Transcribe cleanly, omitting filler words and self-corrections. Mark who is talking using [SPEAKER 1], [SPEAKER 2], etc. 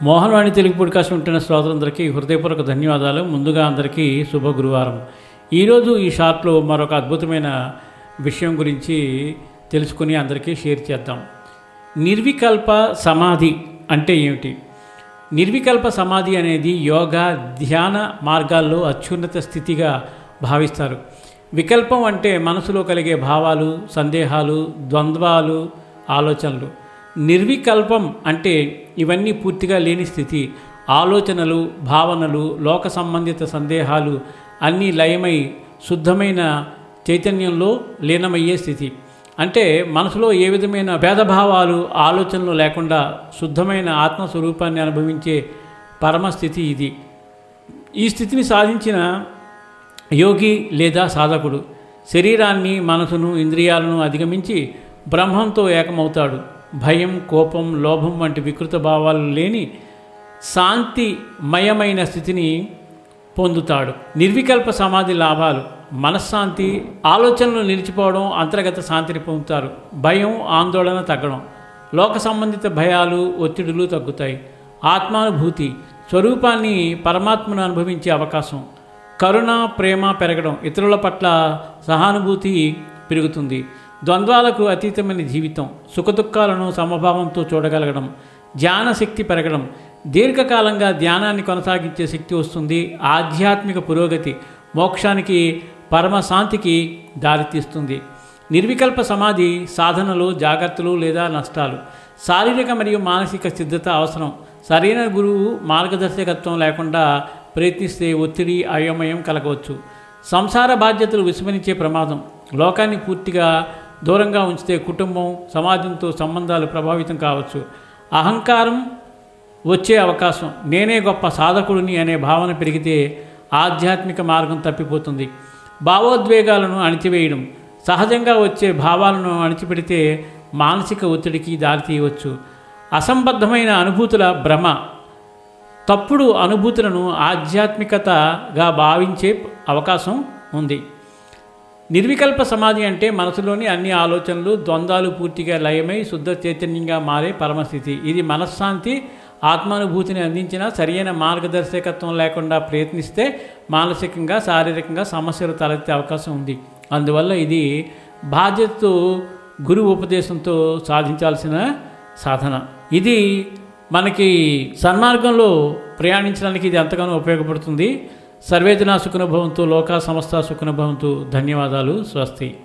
[SPEAKER 1] Mohan Vani Telugu podcast ఉంటున్న శ్రోతలందరికీ హృదయపూర్వక ధన్యవాదాలు. ముందుగా అందరికీ శుభ గురువారం. ఈరోజు ఈ షార్ట్లో మరొక అద్భుతమైన విషయం గురించి తెలుసుకుని అందరికీ షేర్ చేద్దాం. నిర్వికల్ప సమాధి అంటే ఏమిటి? నిర్వికల్ప సమాధి అనేది యోగా ధ్యాన మార్గాల్లో అత్యున్నత స్థితిగా భావిస్తారు. వికల్పం అంటే మనసులో కలిగే భావాలు, సందేహాలు, ద్వంద్వాలు, ఆలోచనలు. నిర్వికల్పం అంటే ఇవన్నీ పూర్తిగా లేని స్థితి. ఆలోచనలు, భావనలు, లోక సంబంధిత సందేహాలు అన్నీ లయమై శుద్ధమైన చైతన్యంలో లీనమయ్యే స్థితి. అంటే మనసులో ఏ విధమైన భేదభావాలు, ఆలోచనలు లేకుండా శుద్ధమైన ఆత్మస్వరూపాన్ని అనుభవించే పరమస్థితి ఇది. ఈ స్థితిని సాధించిన యోగి లేదా సాధకుడు శరీరాన్ని, మనసును, ఇంద్రియాలను అధిగమించి బ్రహ్మంతో ఏకమవుతాడు. భయం, కోపం, లోభం వంటి వికృత భావాలు లేని శాంతిమయమైన స్థితిని పొందుతాడు. నిర్వికల్ప సమాధి లాభాలు: మనశ్శాంతి, ఆలోచనలు నిలిచిపోవడం, అంతర్గత శాంతిని పొందుతారు. భయం, ఆందోళన తగ్గడం, లోక సంబంధిత భయాలు, ఒత్తిడులు తగ్గుతాయి. ఆత్మానుభూతి, స్వరూపాన్ని, పరమాత్మను అనుభవించే అవకాశం. కరుణ, ప్రేమ పెరగడం, ఇతరుల పట్ల సహానుభూతి పెరుగుతుంది. ద్వంద్వాలకు అతీతమైన జీవితం, సుఖదుఖాలను సమభావంతో చూడగలగడం. ధ్యాన శక్తి పెరగడం, దీర్ఘకాలంగా ధ్యానాన్ని కొనసాగించే శక్తి వస్తుంది. ఆధ్యాత్మిక పురోగతి, మోక్షానికి, పరమశాంతికి దారితీస్తుంది. నిర్వికల్ప సమాధి సాధనలు, జాగ్రత్తలు లేదా నష్టాలు. శారీరక మరియు మానసిక సిద్ధత అవసరం. సరైన గురువు మార్గదర్శకత్వం లేకుండా ప్రయత్నిస్తే ఒత్తిడి, అయోమయం కలగవచ్చు. సంసార బాధ్యతలు విస్మరించే ప్రమాదం. లోకాన్ని పూర్తిగా దూరంగా ఉంచితే కుటుంబం, సమాజంతో సంబంధాలు ప్రభావితం కావచ్చు. అహంకారం వచ్చే అవకాశం. నేనే గొప్ప సాధకుడిని అనే భావన పెరిగితే ఆధ్యాత్మిక మార్గం తప్పిపోతుంది. భావోద్వేగాలను అణిచివేయడం. సహజంగా వచ్చే భావాలను అణిచిపెడితే మానసిక ఒత్తిడికి దారితీయవచ్చు. అసంబద్ధమైన అనుభూతుల భ్రమ. తప్పుడు అనుభూతులను ఆధ్యాత్మికతగా భావించే అవకాశం ఉంది. నిర్వికల్ప సమాధి అంటే మనసులోని అన్ని ఆలోచనలు, ద్వంద్వాలు పూర్తిగా లయమై శుద్ధ చైతన్యంగా మారే పరమస్థితి. ఇది మనశ్శాంతి, ఆత్మానుభూతిని అందించిన సరైన మార్గదర్శకత్వం లేకుండా ప్రయత్నిస్తే మానసికంగా, శారీరకంగా సమస్యలు తలెత్తే అవకాశం ఉంది. అందువల్ల ఇది బాధ్యతతో, గురువు ఉపదేశంతో సాధించాల్సిన సాధన. ఇది మనకి సన్మార్గంలో ప్రయాణించడానికి ఇది ఎంతగానో ఉపయోగపడుతుంది. సర్వేజన సుఖినో భవంతు, లోకా సమస్త సుఖినో భవంతు. ధన్యవాదాలు. స్వస్తి.